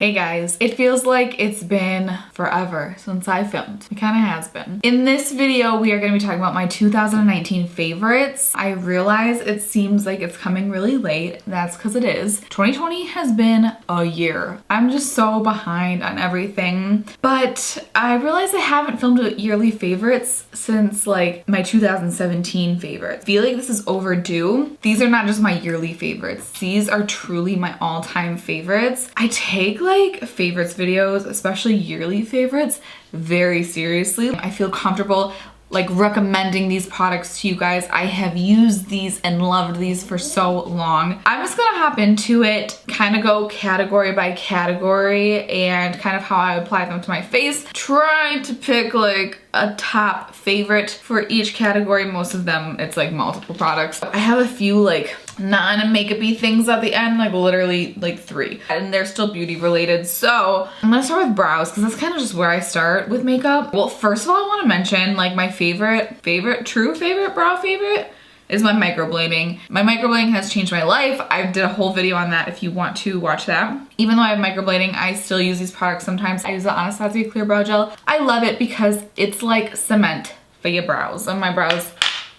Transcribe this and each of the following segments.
Hey guys, it feels like it's been forever since I filmed. It kind of has been. In this video, we are going to be talking about my 2019 favorites. I realize it seems like it's coming really late. That's because it is. 2020 has been a year. I'm just so behind on everything. But I realize I haven't filmed a yearly favorites since like my 2017 favorites. I feel like this is overdue. These are not just my yearly favorites. These are truly my all-time favorites. I take like favorites videos, especially yearly favorites, very seriously. I feel comfortable like recommending these products to you guys. I have used these and loved these for so long. I'm just gonna hop into it, kind of go category by category and kind of how I apply them to my face. Trying to pick like a top favorite for each category. Most of them, it's like multiple products. I have a few like non-makeup-y things at the end, like literally like 3. And they're still beauty related. So I'm gonna start with brows because that's kind of just where I start with makeup. Well, first of all, I want to mention like my true favorite brow favorite is my microblading. My microblading has changed my life. I did a whole video on that if you want to watch that. Even though I have microblading, I still use these products sometimes. I use the Anastasia Clear Brow Gel. I love it because it's like cement for your brows. And my brows,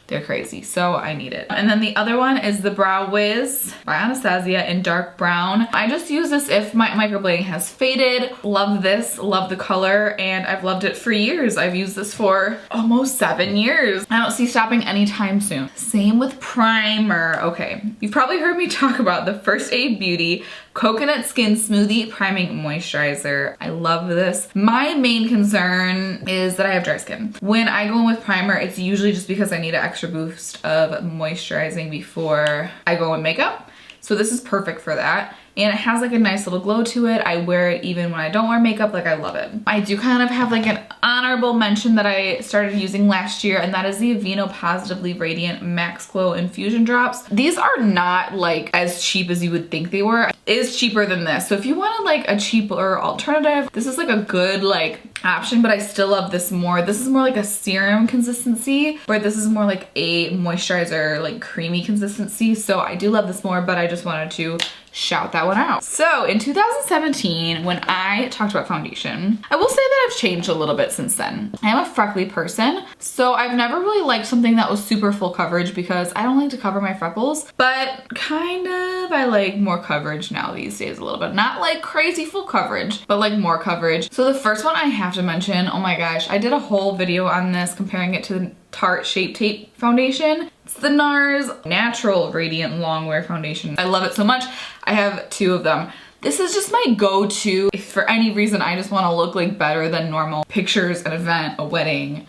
they're crazy, so I need it. And then the other one is the Brow Wiz by Anastasia in dark brown. I just use this if my microblading has faded. Love this, love the color, and I've loved it for years. I've used this for almost 7 years. I don't see stopping anytime soon. Same with primer. Okay, you've probably heard me talk about the First Aid Beauty Coconut Skin Smoothie Priming Moisturizer. I love this. My main concern is that I have dry skin. When I go in with primer, it's usually just because I need an extra boost of moisturizing before I go in makeup. So this is perfect for that. And it has like a nice little glow to it. I wear it even when I don't wear makeup, like I love it. I do kind of have like an honorable mention that I started using last year, and that is the Aveeno Positively Radiant Max Glow Infusion Drops. These are not like as cheap as you would think they were. It is cheaper than this. So if you wanted like a cheaper alternative, this is like a good like option, but I still love this more. This is more like a serum consistency, where this is more like a moisturizer, like creamy consistency. So I do love this more, but I just wanted to shout that one out. So in 2017, when I talked about foundation, I will say that I've changed a little bit since then. I am a freckly person, so I've never really liked something that was super full coverage because I don't like to cover my freckles, but kind of I like more coverage now these days a little bit. Not like crazy full coverage, but like more coverage. So the first one I have to mention, oh my gosh, I did a whole video on this comparing it to the Tarte Shape Tape foundation. It's the NARS Natural Radiant Longwear Foundation. I love it so much. I have 2 of them. This is just my go-to if for any reason I just want to look like better than normal. Pictures, an event, a wedding,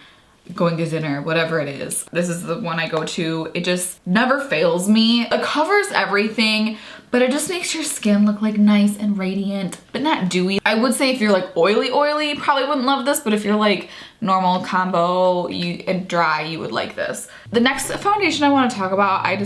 going to dinner, whatever it is. This is the one I go to. It just never fails me. It covers everything, but it just makes your skin look like nice and radiant, but not dewy. I would say if you're like oily, you probably wouldn't love this, but if you're like normal combo and dry, you would like this. The next foundation I want to talk about, it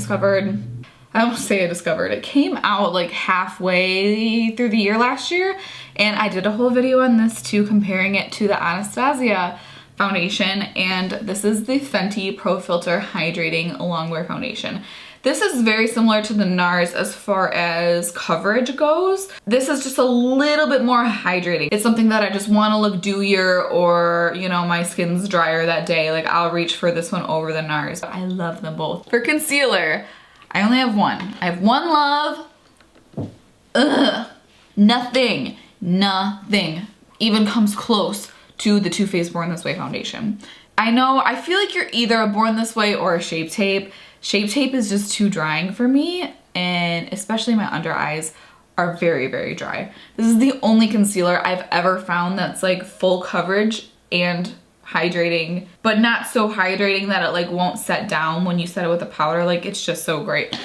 came out like halfway through the year last year, and I did a whole video on this too, comparing it to the Anastasia foundation, and this is the Fenty Pro Filt'r Hydrating Longwear Foundation. This is very similar to the NARS as far as coverage goes. This is just a little bit more hydrating. It's something that I just want to look dewier, or you know, my skin's drier that day, like I'll reach for this one over the NARS. I love them both. For concealer, I only have one. I have One Love. Ugh. Nothing even comes close to the Too Faced Born This Way foundation. I know, I feel like you're either a Born This Way or a Shape Tape. Shape Tape is just too drying for me, and especially my under eyes are very, very dry. This is the only concealer I've ever found that's like full coverage and hydrating, but not so hydrating that it like won't set down when you set it with a powder. Like, it's just so great.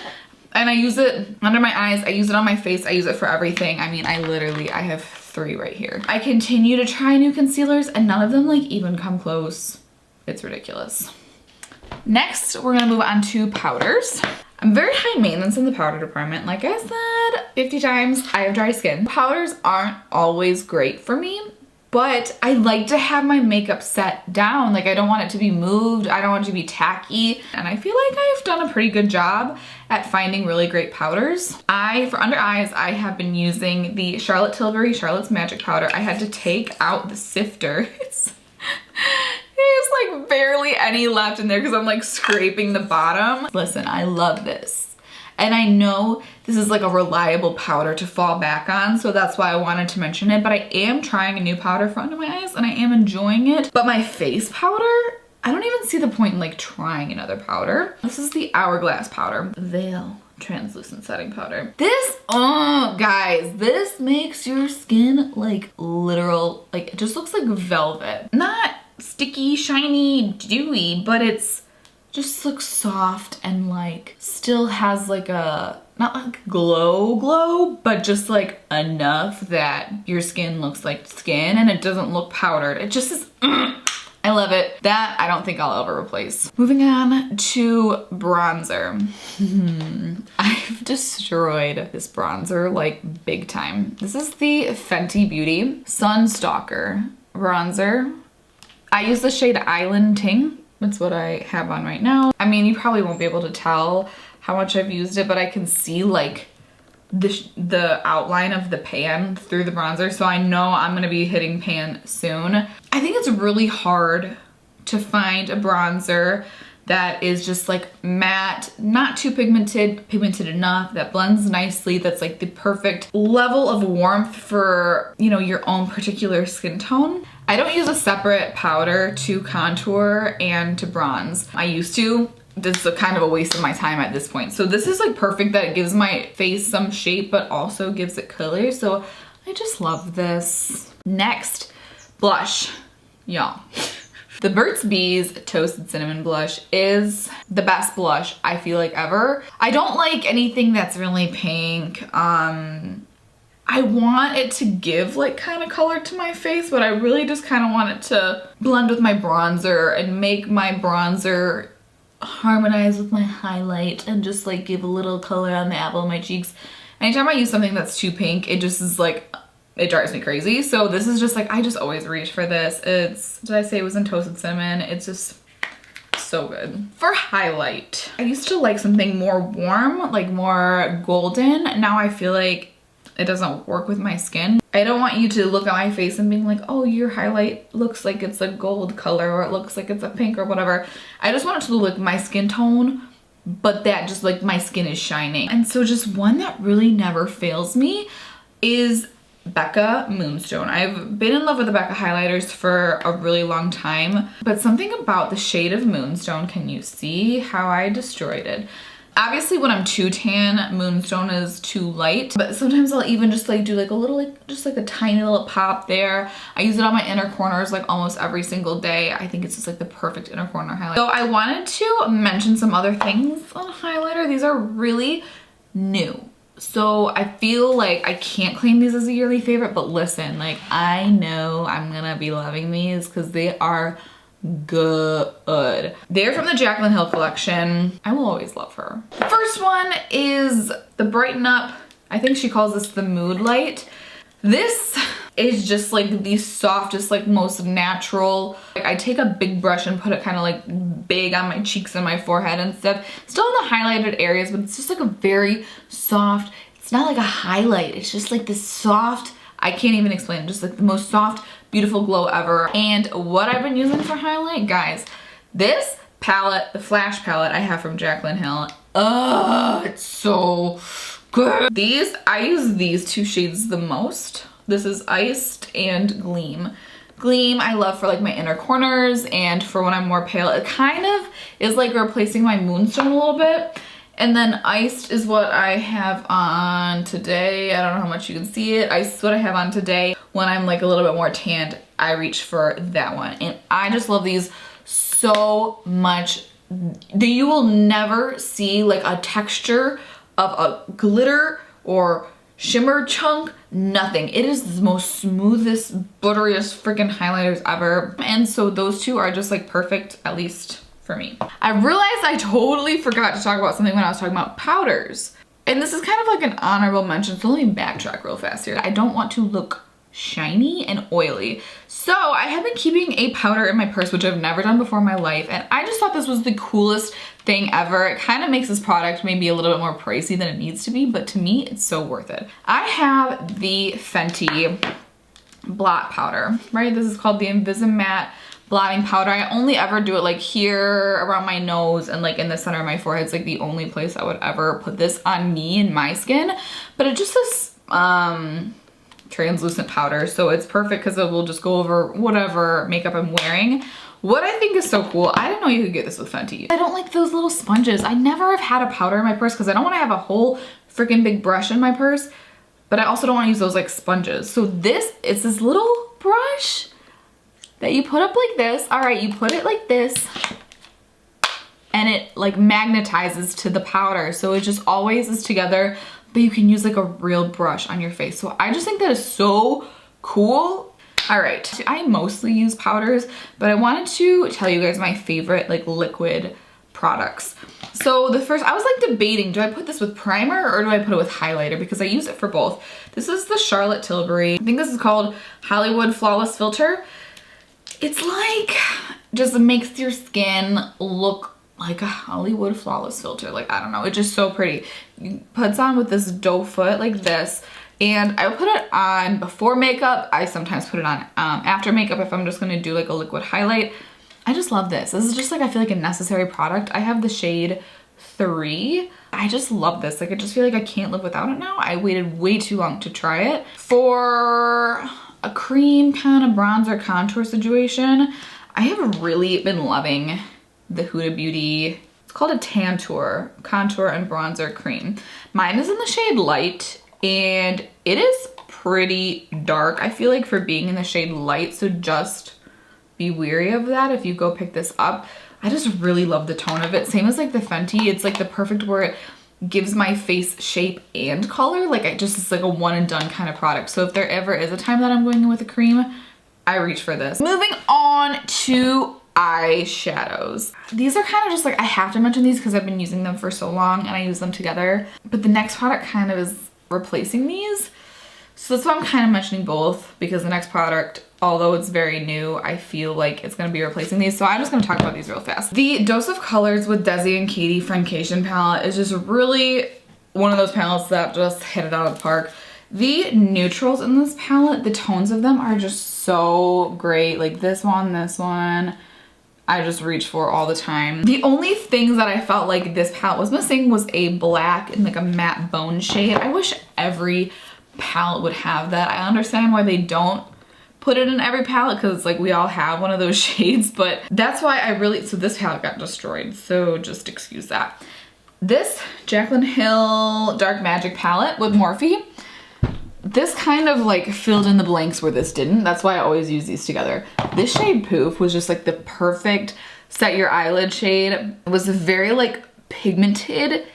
And I use it under my eyes, I use it on my face, I use it for everything. I mean, I have 3 right here. I continue to try new concealers and none of them like even come close. It's ridiculous. Next, we're gonna move on to powders. I'm very high maintenance in the powder department. Like I said 50 times, I have dry skin. Powders aren't always great for me. but I like to have my makeup set down. Like I don't want it to be moved. I don't want it to be tacky. And I feel like I've done a pretty good job at finding really great powders. For under eyes, I have been using the Charlotte Tilbury Charlotte's Magic Powder. I had to take out the sifter. There's like barely any left in there because I'm like scraping the bottom. Listen, I love this. And I know this is like a reliable powder to fall back on, so that's why I wanted to mention it. But I am trying a new powder for under my eyes and I am enjoying it. But my face powder, I don't even see the point in like trying another powder. This is the Hourglass powder. Veil translucent setting powder. This, oh guys, this makes your skin like literal, like it just looks like velvet. Not sticky, shiny, dewy, but it's just looks soft and like still has like a, not like glow, but just like enough that your skin looks like skin and it doesn't look powdered. It just is, I love it. That I don't think I'll ever replace. Moving on to bronzer. I've destroyed this bronzer like big time. This is the Fenty Beauty Sun Stalk'r bronzer. I use the shade Island Ting. That's what I have on right now. I mean, you probably won't be able to tell how much I've used it, but I can see like the outline of the pan through the bronzer, so I know I'm gonna be hitting pan soon. I think it's really hard to find a bronzer that is just like matte, not too pigmented enough, that blends nicely, that's like the perfect level of warmth for, you know, your own particular skin tone. I don't use a separate powder to contour and to bronze. I used to. This is kind of a waste of my time at this point. So this is like perfect that it gives my face some shape but also gives it color. So I just love this. Next, blush, y'all. The Burt's Bees Toasted Cinnamon Blush is the best blush I feel like ever. I don't like anything that's really pink. I want it to give like kind of color to my face, but I really just kind of want it to blend with my bronzer and make my bronzer harmonize with my highlight and just like give a little color on the apple of my cheeks. Anytime I use something that's too pink, it just is like, it drives me crazy. So this is just like, I just always reach for this. It's, did I say it was in Toasted Cinnamon? It's just so good. For highlight, I used to like something more warm, like more golden. Now I feel like it doesn't work with my skin. I don't want you to look at my face and being like, oh, your highlight looks like it's a gold color or it looks like it's a pink or whatever. I just want it to look like my skin tone, but that just like my skin is shining. And so just one that really never fails me is Becca Moonstone. I've been in love with the Becca highlighters for a really long time, but something about the shade of Moonstone, can you see how I destroyed it? Obviously when I'm too tan, Moonstone is too light, but sometimes I'll even just like do like a little, like just like a tiny little pop there. I use it on my inner corners like almost every single day. I think it's just like the perfect inner corner highlight. So I wanted to mention some other things on highlighter. These are really new. So I feel like I can't claim these as a yearly favorite, but listen, like I know I'm gonna be loving these because they are good. They're from the Jaclyn Hill collection. I will always love her. The first one is the Brighten Up. I think she calls this the Mood Light. This is just like the softest, like most natural. Like I take a big brush and put it kind of like big on my cheeks and my forehead and stuff. Still in the highlighted areas, but it's just like a very soft, it's not like a highlight. It's just like this soft, I can't even explain it, just like the most soft, beautiful glow ever. And what I've been using for highlight, guys, this palette, the Flash palette I have from Jaclyn Hill, it's so good. These, I use these two shades the most. This is Iced and Gleam. Gleam I love for like my inner corners and for when I'm more pale. It kind of is like replacing my Moonstone a little bit. And then Iced is what I have on today. I don't know how much you can see it. Iced is what I have on today. When I'm like a little bit more tanned, I reach for that one. And I just love these so much. You will never see like a texture of a glitter or shimmer chunk, nothing. It is the most smoothest, butteriest freaking highlighters ever. And so those two are just like perfect, at least for me. I realized I totally forgot to talk about something when I was talking about powders. And this is kind of like an honorable mention, so let me backtrack real fast here. I don't want to look shiny and oily. So I have been keeping a powder in my purse, which I've never done before in my life, and I just thought this was the coolest thing ever. It kind of makes this product maybe a little bit more pricey than it needs to be, but to me, it's so worth it. I have the Fenty blot powder, right? This is called the Invisimatte blotting powder. I only ever do it like here around my nose and like in the center of my forehead. It's like the only place I would ever put this on me and my skin, but it just this translucent powder, so it's perfect because it will just go over whatever makeup I'm wearing. What I think is so cool, I didn't know you could get this with Fenty. I don't like those little sponges. I never have had a powder in my purse because I don't want to have a whole freaking big brush in my purse, but I also don't want to use those like sponges. So this is this little brush that you put up like this. All right, you put it like this and it like magnetizes to the powder. So it just always is together, but you can use like a real brush on your face. So I just think that is so cool. All right, I mostly use powders, but I wanted to tell you guys my favorite like liquid products. So the first, I was like debating, do I put this with primer or do I put it with highlighter? Because I use it for both. This is the Charlotte Tilbury. I think this is called Hollywood Flawless Filter. It's like, just makes your skin look like a Hollywood Flawless filter. Like, I don't know, it's just so pretty. It puts on with this doe foot like this. And I would put it on before makeup. I sometimes put it on after makeup if I'm just gonna do like a liquid highlight. I just love this. This is just like, I feel like a necessary product. I have the shade 3. I just love this. Like, I just feel like I can't live without it now. I waited way too long to try it. For a cream kind of bronzer contour situation, I have really been loving the Huda Beauty. It's called a Tantour contour and bronzer cream. Mine is in the shade light and it is pretty dark. I feel like for being in the shade light, so just be wary of that if you go pick this up. I just really love the tone of it. Same as like the Fenty. It's like the perfect where it gives my face shape and color. Like, it's like a one and done kind of product. So if there ever is a time that I'm going in with a cream, I reach for this. Moving on to eyeshadows. These are kind of just like, I have to mention these because I've been using them for so long and I use them together. But the next product kind of is replacing these. So that's why I'm kind of mentioning both, because the next product, although it's very new, I feel like it's gonna be replacing these. So I'm just gonna talk about these real fast. The Dose of Colors with DesixKaty Friendcation palette is just really one of those palettes that just hit it out of the park. The neutrals in this palette, the tones of them are just so great. Like this one, I just reach for all the time. The only things that I felt like this palette was missing was a black and like a matte bone shade. I wish every palette would have that. I understand why they don't put it in every palette because it's like we all have one of those shades, but that's why I really, so this palette got destroyed, so just excuse that. This Jaclyn Hill Dark Magic palette with Morphe, this kind of like filled in the blanks where this didn't. That's why I always use these together. This shade Poof was just like the perfect set your eyelid shade. It was very like pigmented,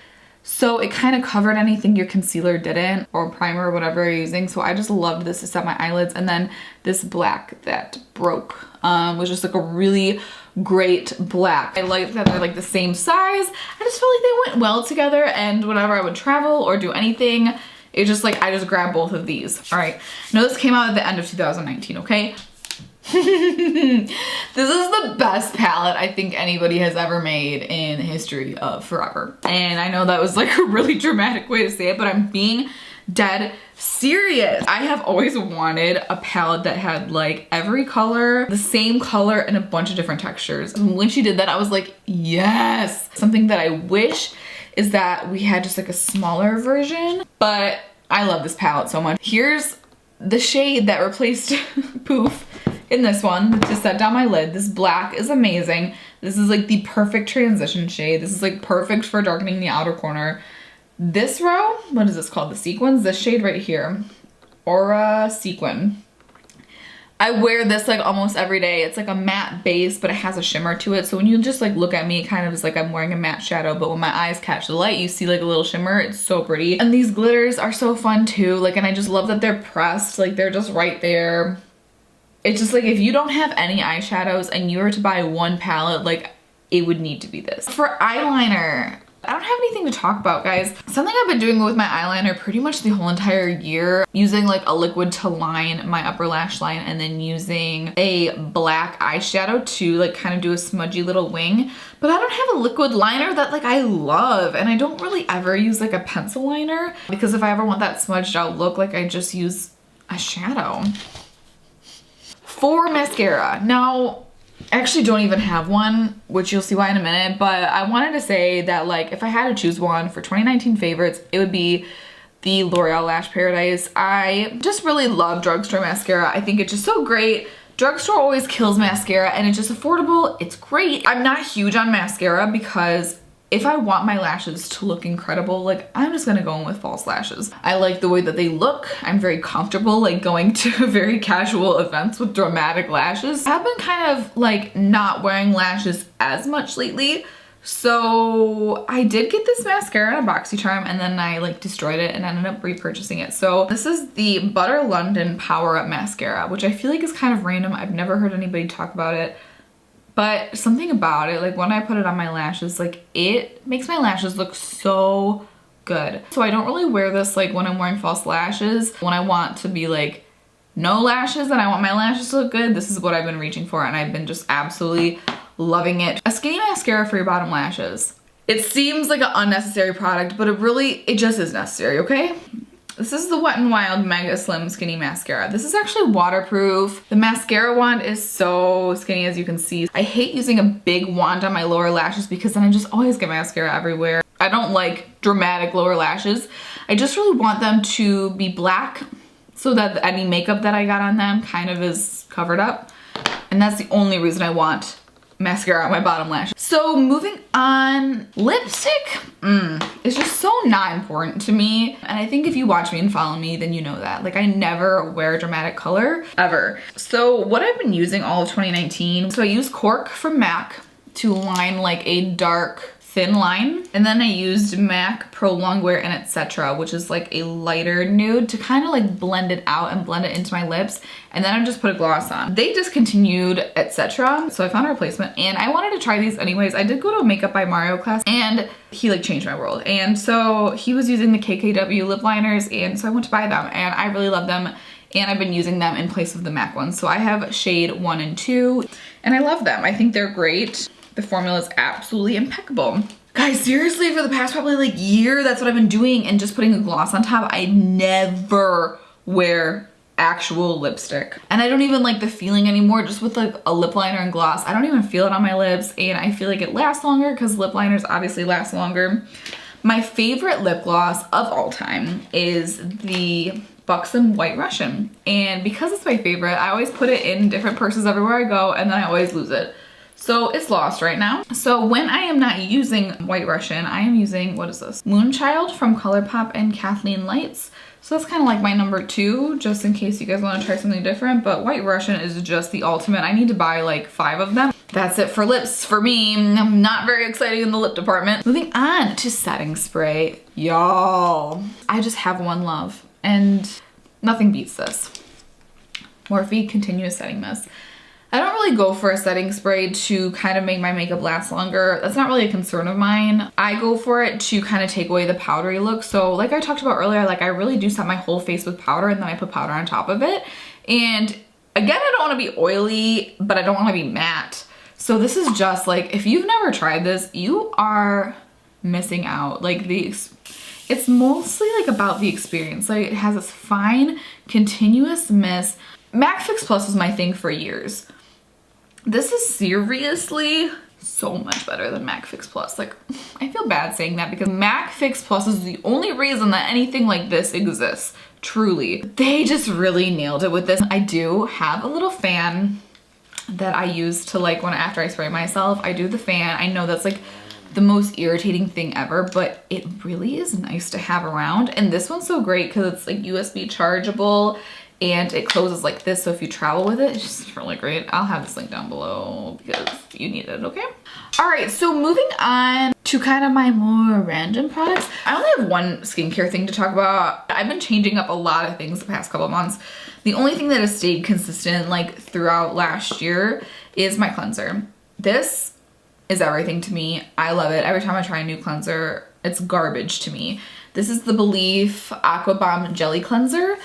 so it kind of covered anything your concealer didn't, or primer or whatever you're using. So I just loved this to set my eyelids. And then this black that broke was just like a really great black. I like that they're like the same size. I just feel like they went well together, and whenever I would travel or do anything, it just like, I just grabbed both of these. All right, now this came out at the end of 2019, okay? This is the best palette I think anybody has ever made in the history of forever. And I know that was like a really dramatic way to say it, but I'm being dead serious. I have always wanted a palette that had like every color, the same color, and a bunch of different textures. And when she did that, I was like, yes. Something that I wish is that we had just like a smaller version, but I love this palette so much. Here's the shade that replaced Poof in this one to set down my lid. This black is amazing. This is like the perfect transition shade. This is like perfect for darkening the outer corner. This row, what is this called? The sequins, this shade right here, Aura Sequin. I wear this like almost every day. It's like a matte base, but it has a shimmer to it. So when you just like look at me, it kind of is like I'm wearing a matte shadow, but when my eyes catch the light, you see like a little shimmer. It's so pretty. And these glitters are so fun too. Like, and I just love that they're pressed. Like, they're just right there. It's just like, if you don't have any eyeshadows and you were to buy one palette, like, it would need to be this. For eyeliner, I don't have anything to talk about, guys. Something I've been doing with my eyeliner pretty much the whole entire year, using like a liquid to line my upper lash line and then using a black eyeshadow to like kind of do a smudgy little wing. But I don't have a liquid liner that like I love, and I don't really ever use like a pencil liner because if I ever want that smudged out look, like I just use a shadow. For mascara, now I actually don't even have one, which you'll see why in a minute, but I wanted to say that like if I had to choose one for 2019 favorites, it would be the L'Oreal Lash Paradise. I just really love drugstore mascara. I think it's just so great. Drugstore always kills mascara and it's just affordable. It's great. I'm not huge on mascara because if I want my lashes to look incredible, like I'm just gonna go in with false lashes. I like the way that they look. I'm very comfortable like going to very casual events with dramatic lashes. I've been kind of like not wearing lashes as much lately. So I did get this mascara in a BoxyCharm and then I like destroyed it and ended up repurchasing it. So this is the Butter London Power Up Mascara, which I feel like is kind of random. I've never heard anybody talk about it. But something about it, like when I put it on my lashes, like it makes my lashes look so good. So I don't really wear this like when I'm wearing false lashes. When I want to be like no lashes and I want my lashes to look good, this is what I've been reaching for and I've been just absolutely loving it. A skinny mascara for your bottom lashes. It seems like an unnecessary product, but it just is necessary, okay? This is the Wet n Wild Mega Slim Skinny Mascara. This is actually waterproof. The mascara wand is so skinny as you can see. I hate using a big wand on my lower lashes because then I just always get mascara everywhere. I don't like dramatic lower lashes. I just really want them to be black so that any makeup that I got on them kind of is covered up. And that's the only reason I want mascara on my bottom lash. So moving on, lipstick is just so not important to me. And I think if you watch me and follow me, then you know that. Like I never wear dramatic color, ever. So what I've been using all of 2019, so I use Cork from MAC to line like a dark thin line. And then I used MAC Pro Longwear and Etc., which is like a lighter nude to kind of like blend it out and blend it into my lips. And then I just put a gloss on. They discontinued Etc., so I found a replacement and I wanted to try these anyways. I did go to a Makeup by Mario class and he like changed my world. And so he was using the KKW lip liners and so I went to buy them and I really love them. And I've been using them in place of the MAC ones. So I have shade 1 and 2 and I love them. I think they're great. The formula is absolutely impeccable. Guys, seriously, for the past probably like year, that's what I've been doing and just putting a gloss on top. I never wear actual lipstick. And I don't even like the feeling anymore, just with like a lip liner and gloss. I don't even feel it on my lips and I feel like it lasts longer because lip liners obviously last longer. My favorite lip gloss of all time is the Buxom White Russian. And because it's my favorite, I always put it in different purses everywhere I go and then I always lose it. So it's lost right now. So when I am not using White Russian, I am using, what is this? Moonchild from ColourPop and Kathleen Lights. So that's kind of like my number 2, just in case you guys want to try something different. But White Russian is just the ultimate. I need to buy like 5 of them. That's it for lips for me. I'm not very excited in the lip department. Moving on to setting spray. Y'all, I just have one love and nothing beats this. Morphe Continuous Setting Mist. I don't really go for a setting spray to kind of make my makeup last longer. That's not really a concern of mine. I go for it to kind of take away the powdery look. So like I talked about earlier, like I really do set my whole face with powder and then I put powder on top of it. And again, I don't want to be oily, but I don't want to be matte. So this is just like, if you've never tried this, you are missing out. Like it's mostly like about the experience. Like it has this fine, continuous mist. MAC Fix Plus was my thing for years. This is seriously so much better than MAC Fix Plus. Like, I feel bad saying that because MAC Fix Plus is the only reason that anything like this exists, truly. They just really nailed it with this. I do have a little fan that I use to like after I spray myself, I do the fan. I know that's like the most irritating thing ever, but it really is nice to have around. And this one's so great because it's like USB chargeable and it closes like this, so if you travel with it, it's just really great. I'll have this link down below because you need it, okay? All right, so moving on to kind of my more random products. I only have one skincare thing to talk about. I've been changing up a lot of things the past couple of months. The only thing that has stayed consistent like throughout last year is my cleanser. This is everything to me. I love it. Every time I try a new cleanser, it's garbage to me. This is the Belief Aqua Bomb Jelly Cleanser.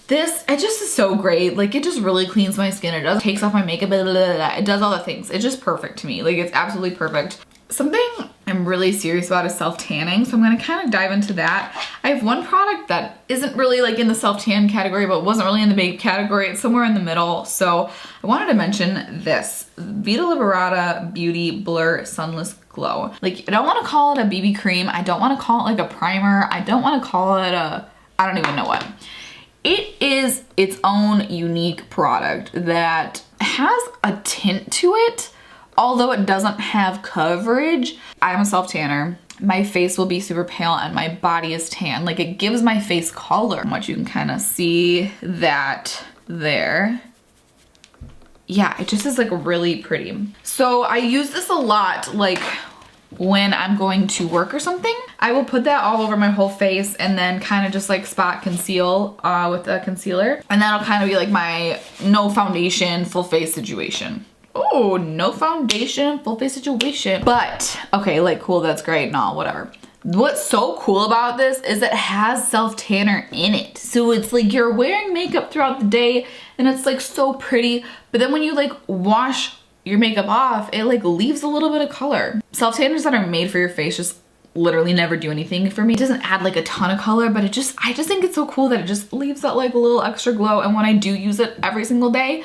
This, it just is so great. Like, it just really cleans my skin. It does, takes off my makeup, blah, blah, blah, blah. It does all the things. It's just perfect to me. Like, it's absolutely perfect. Something I'm really serious about is self-tanning, so I'm gonna kind of dive into that. I have one product that isn't really like in the self-tan category, but wasn't really in the makeup category. It's somewhere in the middle. So I wanted to mention this Vita Liberata Beauty Blur Sunless Glow. Like, I don't want to call it a BB cream. I don't want to call it like a primer. I don't want to call it a, I don't even know what. It is its own unique product that has a tint to it. Although it doesn't have coverage. I'm a self-tanner. My face will be super pale and my body is tan. Like, it gives my face color. Much you can kind of see that there. Yeah, it just is like really pretty. So I use this a lot, like when I'm going to work or something. I will put that all over my whole face and then kind of just like spot conceal with a concealer. And that'll kind of be like my no foundation, full face situation. Oh, no foundation, full face situation. But, okay, like, cool, that's great, no, whatever. What's so cool about this is it has self-tanner in it. So it's like you're wearing makeup throughout the day and it's like so pretty, but then when you like wash your makeup off, it like leaves a little bit of color. Self-tanners that are made for your face just literally never do anything for me. It doesn't add like a ton of color, but it just, I just think it's so cool that it just leaves that like a little extra glow. And when I do use it every single day,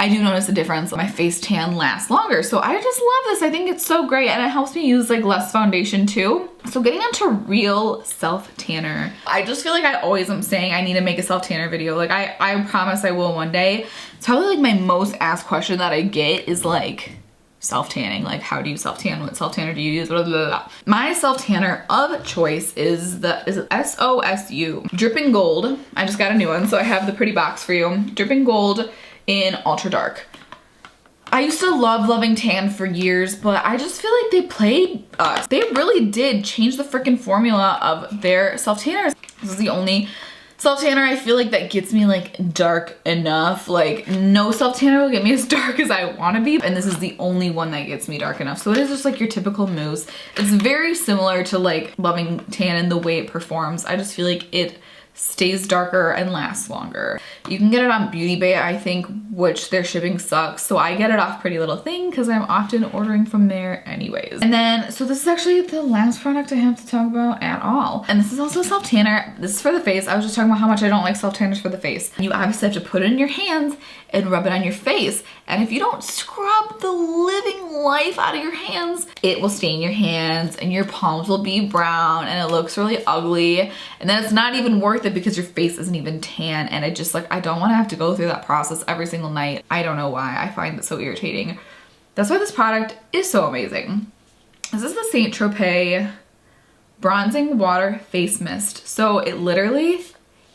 I do notice a difference. My face tan lasts longer. So I just love this. I think it's so great and it helps me use like less foundation too. So getting into real self-tanner. I just feel like I always am saying I need to make a self-tanner video. Like I promise I will one day. It's probably like my most asked question that I get is like self-tanning. Like, how do you self-tan? What self-tanner do you use? Blah, blah, blah. My self-tanner of choice is it SOSU Dripping Gold. I just got a new one. So I have the pretty box for you. Dripping Gold in Ultra Dark. I used to loving tan for years, but I just feel like they played us. They really did change the freaking formula of their self-tanners. This is the only self-tanner I feel like that gets me like dark enough. Like, no self-tanner will get me as dark as I want to be, and this is the only one that gets me dark enough. So it is just like your typical mousse. It's very similar to like Loving Tan in the way it performs. I just feel like it stays darker and lasts longer. You can get it on Beauty Bay, I think, which their shipping sucks. So I get it off Pretty Little Thing because I'm often ordering from there anyways. And then, so this is actually the last product I have to talk about at all. And this is also a self-tanner. This is for the face. I was just talking about how much I don't like self-tanners for the face. You obviously have to put it in your hands and rub it on your face. And if you don't scrub the living life out of your hands, it will stain your hands and your palms will be brown and it looks really ugly. And then it's not even worth it because your face isn't even tan. And it just like, I don't want to have to go through that process every single night. I don't know why. I find it so irritating. That's why this product is so amazing. This is the Saint Tropez Bronzing Water Face Mist. So it literally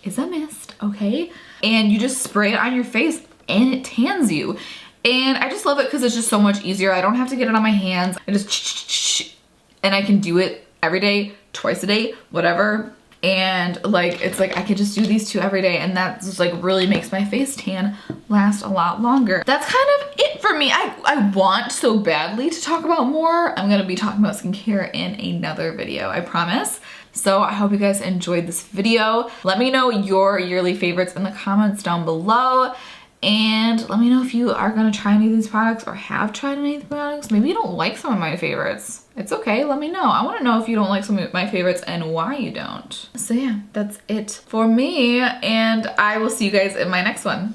is a mist, okay? And you just spray it on your face and it tans you. And I just love it because it's just so much easier. I don't have to get it on my hands. I just and I can do it every day, twice a day, whatever. And like, it's like I could just do these two every day and that just like really makes my face tan last a lot longer. That's kind of it for me. I want so badly to talk about more. I'm gonna be talking about skincare in another video, I promise. So I hope you guys enjoyed this video. Let me know your yearly favorites in the comments down below. And let me know if you are gonna try any of these products or have tried any of the products. Maybe you don't like some of my favorites. It's okay, let me know. I wanna know if you don't like some of my favorites and why you don't. So yeah, that's it for me. And I will see you guys in my next one.